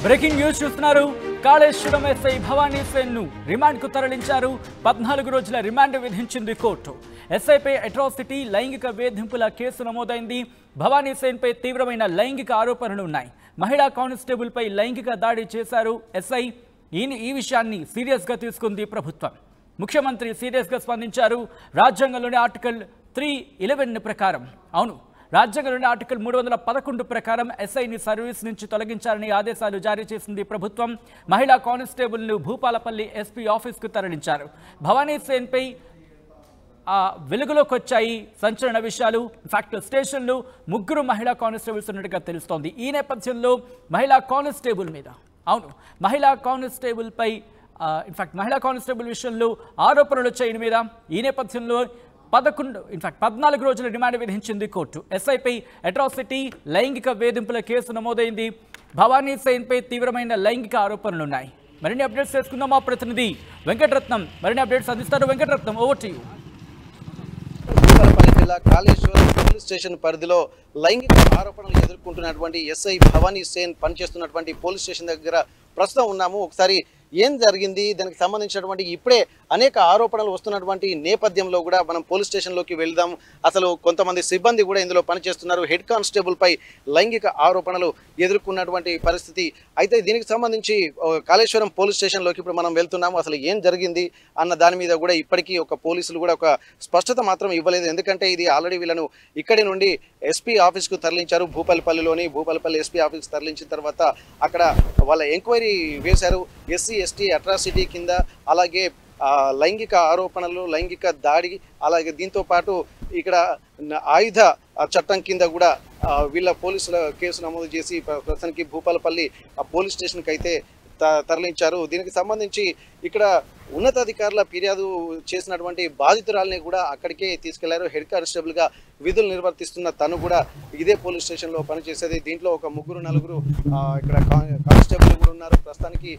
Breaking news చూస్తున్నారు. Kaleshwaram SI Bhavani Sen ను remand కు తరలించారు. 14 రోజుల రిమాండ్ విధించింది కోర్టు. ఎస్ఐపై అట్రాసిటీ లైంగిక వేధింపుల కేసు నమోదైంది. భవానీ సేన్ పై తీవ్రమైన లైంగిక ఆరోపణలు ఉన్నాయి. మహిళా కానిస్టేబుల్ పై లైంగిక దాడి చేశారు ఎస్ఐ. ఈ విషయాన్ని సీరియస్ గా తీసుకుంది ప్రభుత్వం. ముఖ్యమంత్రి సీరియస్ గా స్పందించారు. రాజ్యాంగంలోని ఆర్టికల్ 311 ప్రకారం రాజ్యాంగంలోని ఆర్టికల్ 311 ప్రకారం ఎస్ఐని సర్వీస్ నుంచి తొలగించాలని ఆదేశాలు జారీ చేసింది ప్రభుత్వం. మహిళా కానిస్టేబుల్ను భూపాలపల్లి ఎస్పీ ఆఫీస్కు తరలించారు. భవానీ సేన్ పై వెలుగులోకి వచ్చాయి సంచలన విషయాలు. ఇన్ఫాక్ట్ స్టేషన్లో 3 మహిళా కానిస్టేబుల్స్ ఉన్నట్టుగా తెలుస్తోంది. ఈ నేపథ్యంలో మహిళా కానిస్టేబుల్ మీద మహిళా కానిస్టేబుల్ విషయంలో ఆరోపణలు వచ్చాయి మీద. ఈ నేపథ్యంలో 14 రోజుల రిమాండ్ విధించింది కోర్టు. ఎస్ఐపై అట్రాసిటీ లైంగిక వేధింపుల కేసు నమోదైంది. భవానీ సేన్ పై తీవ్రమైన లైంగిక ఆరోపణలున్నాయి. మరిన్ని అప్డేట్స్ చేసుకుందాం. మా ప్రతినిధి వెంకటరత్నం మరిన్ని అప్డేట్స్ అందిస్తారు. Venkataratnam, over to you. Bhupalpally జిల్లా కాళేశ్వరం పోలీస్ స్టేషన్ పరిధిలో లైంగిక ఆరోపణలు ఎదుర్కొంటున్నటువంటి ఎస్ఐ భవానీ సేన్ పనిచేస్తున్నటువంటి పోలీస్ స్టేషన్ దగ్గర ప్రస్తుతం ఉన్నాము. ఒకసారి ఏం జరిగింది, దానికి సంబంధించినటువంటి ఇప్పుడే అనేక ఆరోపణలు వస్తున్నటువంటి నేపథ్యంలో కూడా మనం పోలీస్ స్టేషన్లోకి వెళ్దాం. అసలు కొంతమంది సిబ్బంది కూడా ఇందులో పనిచేస్తున్నారు. హెడ్ కానిస్టేబుల్ పై లైంగిక ఆరోపణలు ఎదుర్కొన్నటువంటి పరిస్థితి. అయితే దీనికి సంబంధించి కాళేశ్వరం పోలీస్ స్టేషన్లోకి ఇప్పుడు మనం వెళ్తున్నాము. అసలు ఏం జరిగింది అన్న దాని మీద కూడా ఇప్పటికీ పోలీసులు కూడా ఒక స్పష్టత మాత్రం ఇవ్వలేదు. ఎందుకంటే ఇది ఆల్రెడీ వీళ్ళను ఇక్కడి నుండి ఎస్పీ ఆఫీస్కు తరలించారు. భూపాలపల్లి ఎస్పీ ఆఫీస్కి తరలించిన తర్వాత అక్కడ వాళ్ళ ఎంక్వైరీ వేశారు. ఎస్సీ ఎస్టీ అట్రాసిటీ కింద, అలాగే లైంగిక ఆరోపణలు, లైంగిక దాడి, అలాగే దీంతో పాటు ఇక్కడ ఆయుధ చట్టం కింద కూడా వీళ్ళ పోలీసుల కేసు నమోదు చేసి ప్రస్తుతానికి భూపాలపల్లి పోలీస్ స్టేషన్కి అయితే తరలించారు. దీనికి సంబంధించి ఇక్కడ ఉన్నతాధికారుల ఫిర్యాదు చేసినటువంటి బాధితురాలని కూడా అక్కడికే తీసుకెళ్లారు. హెడ్ కానిస్టేబుల్గా విధులు నిర్వర్తిస్తున్న తను కూడా ఇదే పోలీస్ స్టేషన్లో పనిచేసేది. దీంట్లో ఒక 3-4 ఇక్కడ కానిస్టేబుల్ కూడా ఉన్నారు. ప్రస్తుతానికి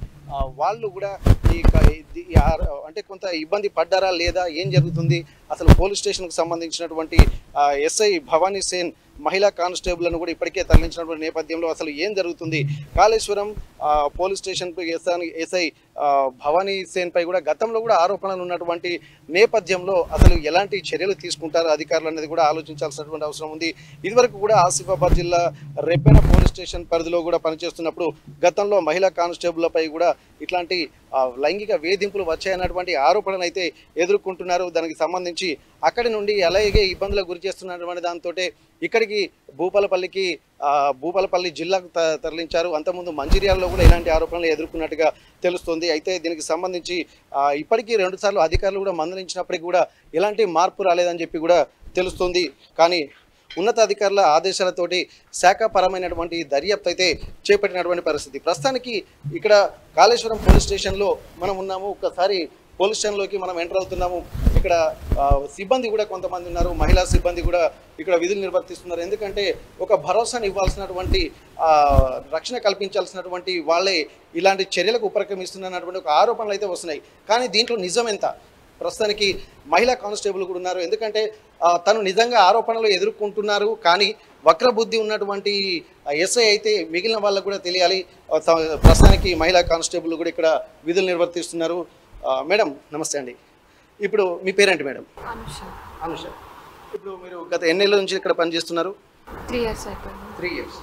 వాళ్ళు కూడా అంటే కొంత ఇబ్బంది పడ్డారా లేదా, ఏం జరుగుతుంది, అసలు పోలీస్ స్టేషన్కు సంబంధించినటువంటి ఎస్ఐ భవానీ సేన్ మహిళా కానిస్టేబుల్ను కూడా ఇప్పటికే తరలించినటువంటి నేపథ్యంలో అసలు ఏం జరుగుతుంది, Kaleshwaram police station SI Bhavani Sen పై కూడా గతంలో కూడా ఆరోపణలు ఉన్నటువంటి నేపథ్యంలో అసలు ఎలాంటి చర్యలు తీసుకుంటారు అధికారులు అనేది కూడా ఆలోచించాల్సినటువంటి అవసరం ఉంది. ఇదివరకు కూడా ఆసిఫాబాద్ జిల్లా రెప్పెన పోలీస్ స్టేషన్ పరిధిలో కూడా పనిచేస్తున్నప్పుడు గతంలో మహిళా కానిస్టేబుల్లపై కూడా ఇట్లాంటి లైంగిక వేధింపులు వచ్చాయన్నటువంటి ఆరోపణలు అయితే ఎదుర్కొంటున్నారు. దానికి సంబంధించి అక్కడి నుండి అలాగే ఇబ్బందులకు గురి చేస్తున్నటువంటి దాంతో ఇక్కడికి భూపాలపల్లి జిల్లాకు తరలించారు. అంతకుముందు మంచిర్యాలలో కూడా ఇలాంటి ఆరోపణలు ఎదుర్కొన్నట్టుగా తెలుస్తుంది. అయితే దీనికి సంబంధించి ఇప్పటికీ 2 సార్లు అధికారులు కూడా మందలించినప్పటికీ కూడా ఎలాంటి మార్పు రాలేదని చెప్పి కూడా తెలుస్తుంది. కానీ ఉన్నతాధికారుల ఆదేశాలతోటి శాఖాపరమైనటువంటి దర్యాప్తు అయితే చేపట్టినటువంటి పరిస్థితి. ప్రస్తుతానికి ఇక్కడ కాళేశ్వరం పోలీస్ స్టేషన్లో మనం ఉన్నాము. ఒక్కసారి పోలీస్ స్టేషన్లోకి మనం ఎంటర్ అవుతున్నాము. ఇక్కడ సిబ్బంది కూడా కొంతమంది ఉన్నారు, మహిళా సిబ్బంది కూడా ఇక్కడ విధులు నిర్వర్తిస్తున్నారు. ఎందుకంటే ఒక భరోసాను ఇవ్వాల్సినటువంటి, రక్షణ కల్పించాల్సినటువంటి వాళ్ళే ఇలాంటి చర్యలకు ఉపక్రమిస్తున్నటువంటి ఒక ఆరోపణలు అయితే వస్తున్నాయి. కానీ దీంట్లో నిజం ఎంత? ప్రస్తుతానికి మహిళా కానిస్టేబుల్ కూడా ఉన్నారు. ఎందుకంటే తను నిజంగా ఆరోపణలు ఎదుర్కొంటున్నారు, కానీ వక్రబుద్ధి ఉన్నటువంటి ఎస్ఐ అయితే మిగిలిన వాళ్ళకు కూడా తెలియాలి. ప్రస్తుతానికి మహిళా కానిస్టేబుల్ కూడా ఇక్కడ విధులు నిర్వర్తిస్తున్నారు. మేడం నమస్తే అండి. ఇప్పుడు మీ పేరేంటి మేడం? అనుష. ఇప్పుడు మీరు గత ఎన్నేళ్ళ నుంచి ఇక్కడ పనిచేస్తున్నారు? 3 years అయిపోయింది. 3 years.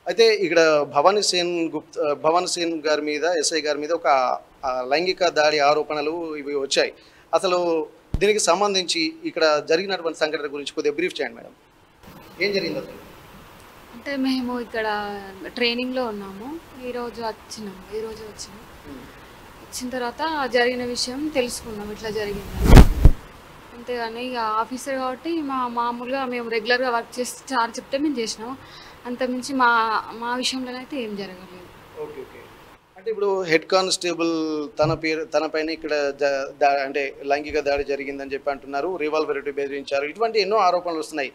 అయితే ఇక్కడ భవానీ సేన్ గారి మీద, ఎస్ఐ గారి మీద ఒక లైంగిక దాడి ఆరోపణలు ఇవి వచ్చాయి. అసలు దీనికి సంబంధించి ఇక్కడ జరిగినటువంటి సంఘటన గురించి కొద్దిగా బ్రీఫ్ చేయండి మేడం. ఏం జరిగింది అసలు? అంటే మేము ఇక్కడ ట్రైనింగ్లో ఉన్నాము. ఈరోజు వచ్చిన తర్వాత జరిగిన విషయం తెలుసుకున్నాం, ఇట్లా జరిగింది. అంతేగాని ఇక ఆఫీసర్ కాబట్టి మామూలుగా మేము రెగ్యులర్గా వర్క్ చేసి సార్ చెప్తే మేము చేసినాం. అంతకుమించి మా విషయంలోనైతే ఏం జరగలేదు. ఓకే. అంటే ఇప్పుడు హెడ్ కానిస్టేబుల్ తన పైన ఇక్కడ అంటే లైంగిక దాడి జరిగిందని చెప్పి అంటున్నారు, రివాల్వర్ బెదిరించారు, ఇటువంటి ఎన్నో ఆరోపణలు వస్తున్నాయి.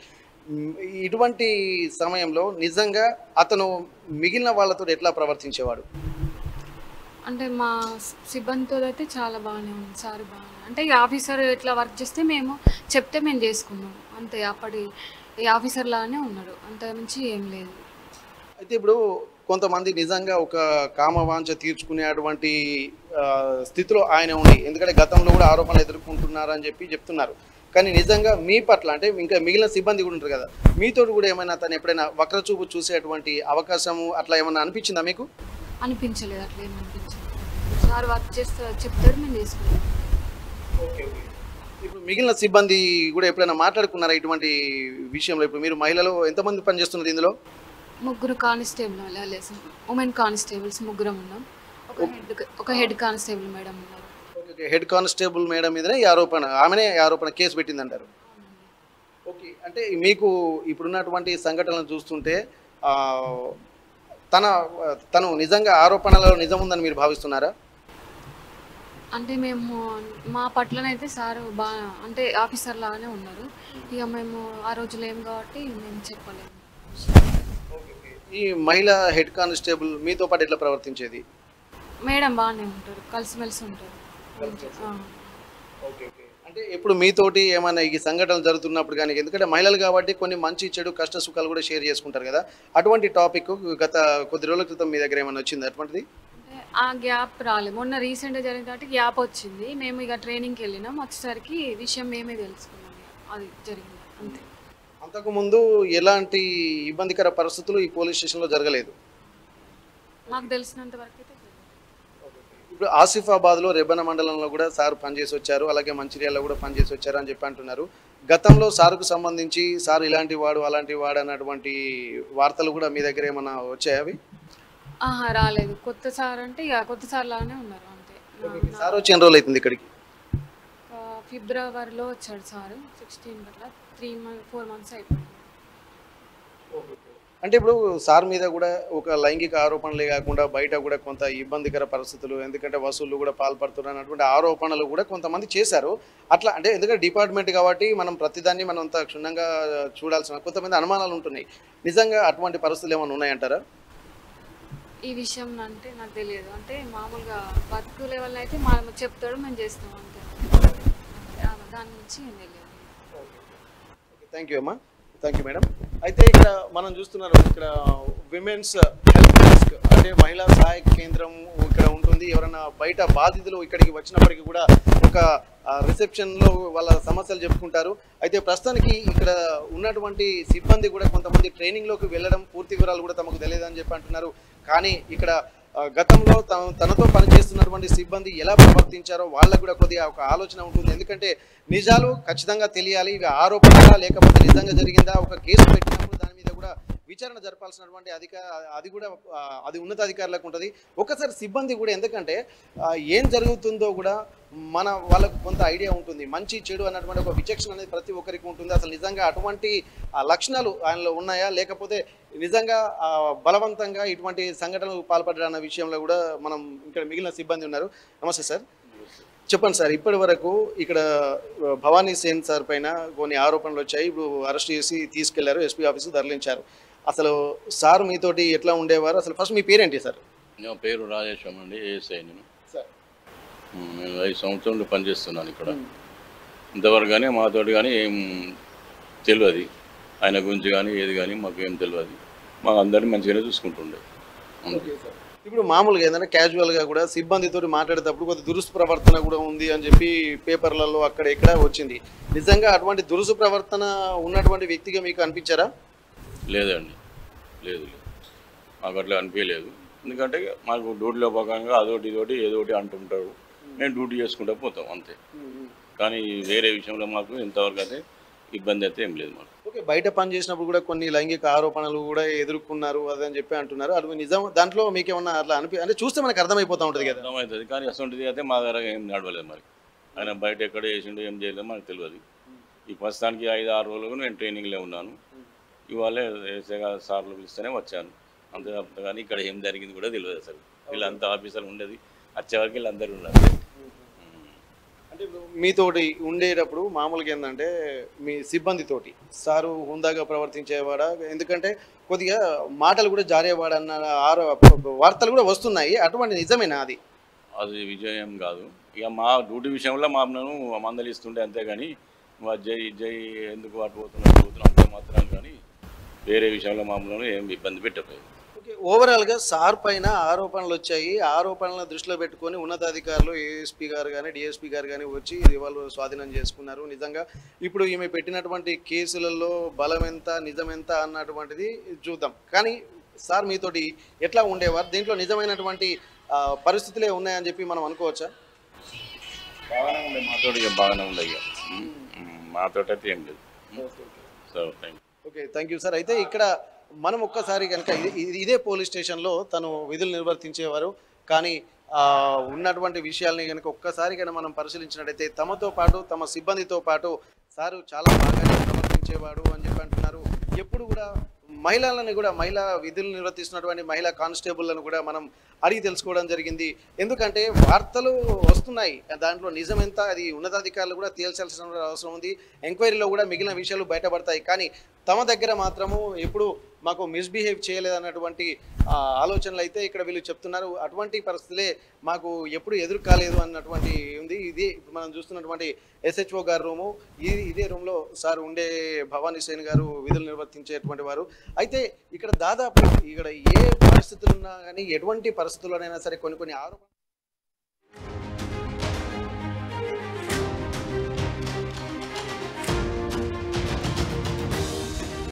ఇటువంటి సమయంలో నిజంగా అతను మిగిలిన వాళ్ళతో ఎట్లా ప్రవర్తించేవాడు? అంటే మా సిబ్బందితో అయితే చాలా బాగానే ఉంది సార్, బాగానే. అంటే ఈ ఆఫీసర్ ఎట్లా వర్క్ చేస్తే మేము చెప్తే మేము చేసుకున్నాం అంతే. అప్పటి ఈ ఆఫీసర్ లాగానే ఉన్నాడు, అంత మించి ఏం లేదు. అయితే ఇప్పుడు కొంతమంది నిజంగా ఒక కామవాంఛ తీర్చుకునేటువంటి స్థితిలో ఆయన ఉండి, ఎందుకంటే గతంలో కూడా ఆరోపణలు ఎదుర్కొంటున్నారని చెప్పి చెప్తున్నారు. కానీ నిజంగా మీ పట్ల అంటే ఇంకా మిగిలిన సిబ్బంది కూడా ఉంటారు కదా, మీతో కూడా ఏమైనా తను ఎప్పుడైనా వక్రచూపు చూసేటువంటి అవకాశము అట్లా ఏమైనా అనిపించిందా మీకు? అనిపించలేదు, అట్లా ఏమి అనిపించలేదు. సార్ వర్క్ చేస్తే చెప్తారు, మేము చేసుకుంటాం. ఓకే. ఇప్పుడు మిగిలిన సిబ్బంది కూడా ఎప్పుడైనా మాట్లాడుకున్నారా ఇటువంటి విషయంలో? ఇప్పుడు మీరు మహిళలు ఎంతమంది పనిచేస్తున్నారు ఇందులో? 3 కానిస్టేబుల్ ఉమెన్ కానిస్టేబుల్స్ 3 ఉన్నాం. ఒక హెడ్ కానిస్టేబుల్ మేడం ఉన్నారు. ఓకే. హెడ్ కానిస్టేబుల్ మేడం మీదనే ఈ ఆరోపణ, ఆమెనే ఆరోపణ కేసు పెట్టిందంటారు. ఓకే. అంటే మీకు ఇప్పుడున్నటువంటి సంఘటనలు చూస్తుంటే తను నిజంగా ఆరోపణలలో నిజం ఉందని మీరు భావిస్తున్నారా? అంటే మేము మా పట్లనైతే సార్ బాగా అంటే ఆఫీసర్ లాగానే ఉన్నారు. ఇక మేము ఆ రోజులు ఏం కాబట్టి మేము చెప్పలేము. ఈ మహిళా హెడ్ కానిస్టేబుల్ మీతో పాటు ఎట్లా ప్రవర్తించేది? మేడం బాగానే ఉంటారు, కలిసిమెలిసి ఉంటారు. ఓకే. అంటే ఇప్పుడు మీతోటి ఏమైనా ఈ సంఘటనలు జరుగుతున్నప్పుడు కానీ, ఎందుకంటే మహిళలు కాబట్టి కొన్ని మంచి చెడు కష్ట సుఖాలు కూడా షేర్ చేసుకుంటారు కదా, అటువంటి టాపిక్ గత కొద్ది రోజుల క్రితం మీ దగ్గర ఏమైనా వచ్చింది అటువంటిది? ఆ గ్యాప్ రాలేదు. మొన్న రీసెంట్గా జరిగిన కాబట్టి గ్యాప్ వచ్చింది. మేము ఇక ట్రైనింగ్కి వెళ్ళినాం, వచ్చేసరికి విషయం మేమే తెలుసుకున్నాం. అది జరిగింది అంతే. అంతకుముందు ఎలాంటి ఇబ్బందికర పరిస్థితులు ఈ పోలీస్ స్టేషన్లో జరగలేదు మాకు తెలిసినంత వరకు అయితే. ఇప్పుడు ఆసిఫాబాద్లో రెబ్బన మండలంలో కూడా సార్ పనిచేసి వచ్చారు, అలాగే మంచిర్యాలలో కూడా పనిచేసి వచ్చారు అని చెప్పి అంటున్నారు. గతంలో సార్కు సంబంధించి సార్ ఇలాంటి వాడు అలాంటి వాడు అన్నటువంటి వార్తలు కూడా మీ దగ్గర ఏమైనా వచ్చాయి? అవి రాలేదు. కొత్త సార్ అంటే ఇక కొత్త సార్ లాగానే ఉన్నారు అంతే. సార్ వచ్చి ఎన్ని రోజులు అవుతుంది ఇక్కడికి? ఫిబ్రవరిలో వచ్చాడు సార్, 16 అట్లా 4 months అయిపోయింది. అంటే ఇప్పుడు సార్ మీద కూడా ఒక లైంగిక ఆరోపణలే కాకుండా బయట కూడా కొంత ఇబ్బందికర పరిస్థితులు, ఎందుకంటే వసూళ్లు కూడా పాల్పడుతున్నారు అన్నటువంటి ఆరోపణలు కూడా కొంతమంది చేశారు. అట్లా అంటే ఎందుకంటే డిపార్ట్మెంట్ కాబట్టి మనం ప్రతిదాన్ని మనం అంత క్షుణ్ణంగా చూడాల్సిన కొంతమంది అనుమానాలు ఉంటున్నాయి. నిజంగా అటువంటి పరిస్థితులు ఏమైనా ఉన్నాయంటారా? ఈ విషయం అంటే నాకు తెలియదు. అంటే మామూలుగా వర్క్ లెవెల్ అయితే మనం చెప్తాడు, మేము చేస్తాం అంతే. దాని నుంచి ఏం తెలియదు. థ్యాంక్ యూ అమ్మా. Thank you madam. అయితే ఇక్కడ మనం చూస్తున్నారు, ఇక్కడ విమెన్స్ హెల్ప్ డెస్క్ అంటే మహిళా సహాయక కేంద్రం ఇక్కడ ఉంటుంది. ఎవరైనా బయట బాధితులు ఇక్కడికి వచ్చినప్పటికీ కూడా ఒక రిసెప్షన్లో వాళ్ళ సమస్యలు చెప్పుకుంటారు. అయితే ప్రస్తుతానికి ఇక్కడ ఉన్నటువంటి సిబ్బంది కూడా కొంతమంది ట్రైనింగ్లోకి వెళ్ళడం, పూర్తి వివరాలు కూడా తమకు తెలియదని చెప్పి అంటున్నారు. కానీ ఇక్కడ గతంలో తనతో పనిచేస్తున్నటువంటి సిబ్బంది ఎలా ప్రవర్తించారో వాళ్ళకు కూడా కొద్దిగా ఒక ఆలోచన ఉంటుంది. ఎందుకంటే నిజాలు ఖచ్చితంగా తెలియాలి. ఇవి ఆరోపణలా లేకపోతే నిజంగా జరిగిందా, ఒక కేసు పెట్టినప్పుడు దాని మీద కూడా విచారణ జరపాల్సినటువంటి అది కూడా అది ఉన్నతాధికారులకు ఉంటుంది. ఒకసారి సిబ్బంది కూడా, ఎందుకంటే ఏం జరుగుతుందో కూడా వాళ్ళకు కొంత ఐడియా ఉంటుంది. మంచి చెడు అన్నటువంటి ఒక విచక్షణ అనేది ప్రతి ఒక్కరికి ఉంటుంది. అసలు నిజంగా అటువంటి లక్షణాలు ఆయనలో ఉన్నాయా, లేకపోతే నిజంగా బలవంతంగా ఇటువంటి సంఘటనలు పాల్పడ్డారన్న విషయంలో కూడా మనం ఇక్కడ మిగిలిన సిబ్బంది ఉన్నారు. నమస్తే సార్, చెప్పండి సార్. ఇప్పటి వరకు ఇక్కడ భవానీ సేన్ సార్ పైన కొన్ని ఆరోపణలు వచ్చాయి. ఇప్పుడు అరెస్ట్ చేసి తీసుకెళ్లారు, ఎస్పీ ఆఫీసు తరలించారు. అసలు సార్ మీతోటి ఎట్లా ఉండేవారు? అసలు ఫస్ట్ మీ పేరేంటి సార్? నా పేరు రాజేశ్వరం అండి, ఏఎస్ఐ. నేను సార్ నేను 5 సంవత్సరాలు పనిచేస్తున్నాను ఇక్కడ. ఇంతవరకు కానీ మాతోటి కానీ ఏం తెలియదు, ఆయన గురించి కానీ ఏది కానీ మాకు ఏం తెలియదు. మాకు అందరినీ మంచిగానే చూసుకుంటుండే. ఇప్పుడు మామూలుగా ఏంటంటే క్యాజువల్గా కూడా సిబ్బందితో మాట్లాడేటప్పుడు కొంత దురుసు ప్రవర్తన కూడా ఉంది అని చెప్పి పేపర్లలో అక్కడ ఇక్కడ వచ్చింది. నిజంగా అటువంటి దురుసు ప్రవర్తన ఉన్నటువంటి వ్యక్తిగా మీకు అనిపించారా? లేదండి, లేదు, మాకు అట్లా అనిపించలేదు. ఎందుకంటే మాకు డ్యూటీలో భాగంగా అదొకటి ఇదోటి ఏదో ఒకటి అంటుంటారు, మేము డ్యూటీ చేసుకుంటూ పోతాం అంతే. కానీ వేరే విషయంలో మాకు ఇంతవరకు అయితే ఇబ్బంది అయితే ఏం లేదు మాకు. ఓకే. బయట పని చేసినప్పుడు కూడా కొన్ని లైంగిక ఆరోపణలు కూడా ఎదుర్కొన్నారు అదని చెప్పి అంటున్నారు. అది నిజం? దాంట్లో మీకు ఏమన్నా అట్లా అంటే చూస్తే మనకు అర్థమైపోతూ ఉంటుంది కదా? అర్థమవుతుంది, కానీ అసలు అయితే మా దగ్గర ఏం నడవలేదు. మరి ఆయన బయట ఎక్కడ చేసిండో ఏం చేయలేదు మనకు తెలియదు. ఈ ప్రస్తుతానికి 5-6 రోజులు నేను ట్రైనింగ్లో ఉన్నాను. ఇవాళ ఏసీగా సార్లు పిలిస్తేనే వచ్చాను అంతే తప్ప, కానీ ఇక్కడ ఏం జరిగింది కూడా తెలియదు. అసలు వీళ్ళంతా ఆఫీసర్లు ఉండేది, వచ్చేవరకు వీళ్ళందరూ ఉన్నారు. అంటే ఇప్పుడు మీతోటి ఉండేటప్పుడు మామూలుగా ఏంటంటే మీ సిబ్బందితోటి సారు హుందాగా ప్రవర్తించేవాడా? ఎందుకంటే కొద్దిగా మాటలు కూడా జారేవాడన్న వార్తలు కూడా వస్తున్నాయి. అటువంటి నిజమేనా అది? అది విజయం కాదు. ఇక మా డ్యూటీ విషయంలో మమ్మల్ని మందలిస్తుండే అంతేగాని జై జై ఎందుకు అటు పోతున్నాం అంతే మాత్రం, కానీ వేరే విషయంలో మమ్మల్ని ఏం ఇబ్బంది పెట్టలేదు. ఓకే, ఓవరాల్గా సార్ పైన ఆరోపణలు వచ్చాయి. ఆరోపణలను దృష్టిలో పెట్టుకొని ఉన్నతాధికారులు ఏఎస్పీ గారు కానీ డిఎస్పీ గారు కానీ వచ్చి వాళ్ళు స్వాధీనం చేసుకున్నారు. నిజంగా ఇప్పుడు ఈమె పెట్టినటువంటి కేసులలో బలం ఎంత నిజం ఎంత అన్నటువంటిది చూద్దాం. కానీ సార్ మీతోటి ఎట్లా ఉండేవారు, దీంట్లో నిజమైనటువంటి పరిస్థితులే ఉన్నాయని చెప్పి మనం అనుకోవచ్చా? బాగానే ఉండే మాతోటి, బాగానే ఉండే ఇక మాతోటి అయితే ఏం లేదు. So okay, thank you sir. అయితే ఇక్కడ మనం ఒక్కసారి కనుక ఇదే పోలీస్ స్టేషన్లో తను విధులు నిర్వర్తించేవారు. కానీ ఉన్నటువంటి విషయాల్ని కనుక ఒక్కసారి కనుక మనం పరిశీలించినట్టయితే తమతో పాటు తమ సిబ్బందితో పాటు సారు చాలా బాగానే ప్రవర్తించేవాడు అని చెప్పి అంటున్నారు. ఎప్పుడు కూడా మహిళలను కూడా మహిళా విధులు నిర్వర్తిస్తున్నటువంటి మహిళా కానిస్టేబుల్లను కూడా మనం అడిగి తెలుసుకోవడం జరిగింది. ఎందుకంటే వార్తలు వస్తున్నాయి, దాంట్లో నిజం ఎంత అది ఉన్నతాధికారులు కూడా తేల్చాల్సిన అవసరం ఉంది. ఎంక్వైరీలో కూడా మిగిలిన విషయాలు బయటపడతాయి. కానీ తమ దగ్గర మాత్రము ఎప్పుడు మాకు మిస్బిహేవ్ చేయలేదన్నటువంటి ఆలోచనలు అయితే ఇక్కడ వీళ్ళు చెప్తున్నారు. అటువంటి పరిస్థితులే మాకు ఎప్పుడు ఎదురు కాలేదు అన్నటువంటి ఉంది. ఇది ఇప్పుడు మనం చూస్తున్నటువంటి ఎస్హెచ్ఓ గారి రూము. ఇదే రూమ్లో సార్ ఉండే భవానీ సేన్ గారు విధులు నిర్వర్తించేటువంటి వారు. అయితే ఇక్కడ దాదాపు ఇక్కడ ఏ పరిస్థితులు ఉన్నా కానీ ఎటువంటి పరిస్థితుల్లోనైనా సరే కొన్ని ఆరోపణలు